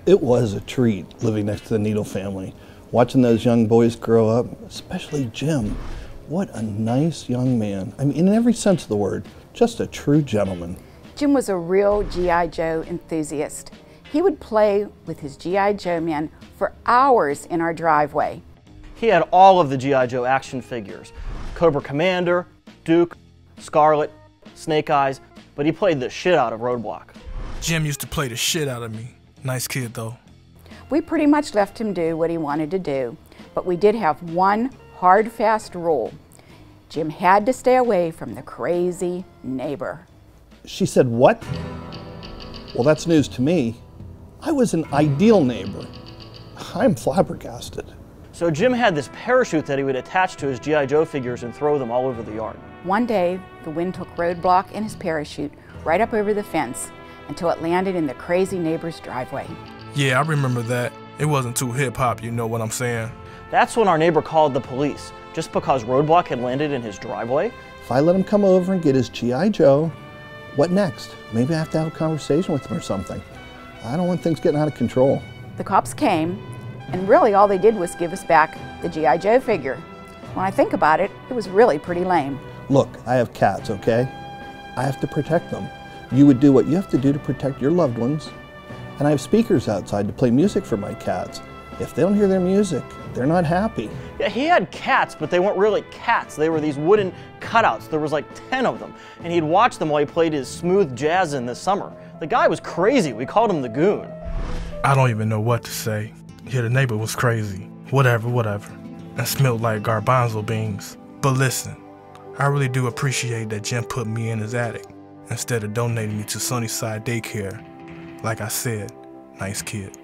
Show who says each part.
Speaker 1: It was a treat living next to the Needle family, watching those young boys grow up, especially Jim. What a nice young man. I mean, in every sense of the word, just a true gentleman.
Speaker 2: Jim was a real G.I. Joe enthusiast. He would play with his G.I. Joe men for hours in our driveway.
Speaker 3: He had all of the G.I. Joe action figures. Cobra Commander, Duke, Scarlet, Snake Eyes, but he played the shit out of Roadblock.
Speaker 4: Jim used to play the shit out of me. Nice kid though.
Speaker 2: We pretty much left him do what he wanted to do, but we did have one hard, fast rule. Jim had to stay away from the crazy neighbor.
Speaker 1: She said, "What?" Well, that's news to me. I was an ideal neighbor. I'm flabbergasted.
Speaker 3: So Jim had this parachute that he would attach to his G.I. Joe figures and throw them all over the yard.
Speaker 2: One day, the wind took Roadblock and his parachute right up over the fence until it landed in the crazy neighbor's driveway.
Speaker 4: Yeah, I remember that. It wasn't too hip-hop, you know what I'm saying?
Speaker 3: That's when our neighbor called the police, just because Roadblock had landed in his driveway.
Speaker 1: If I let him come over and get his G.I. Joe, what next? Maybe I have to have a conversation with him or something. I don't want things getting out of control.
Speaker 2: The cops came, and really all they did was give us back the G.I. Joe figure. When I think about it, it was really pretty lame.
Speaker 1: Look, I have cats, okay? I have to protect them. You would do what you have to do to protect your loved ones. And I have speakers outside to play music for my cats. If they don't hear their music, they're not happy.
Speaker 3: Yeah, he had cats, but they weren't really cats. They were these wooden cutouts. There was like 10 of them. And he'd watch them while he played his smooth jazz in the summer. The guy was crazy. We called him the Goon.
Speaker 4: I don't even know what to say. Yeah, the neighbor was crazy. Whatever. And smelled like garbanzo beans. But listen, I really do appreciate that Jim put me in his attic instead of donating me to Sunnyside Daycare. Like I said, nice kid.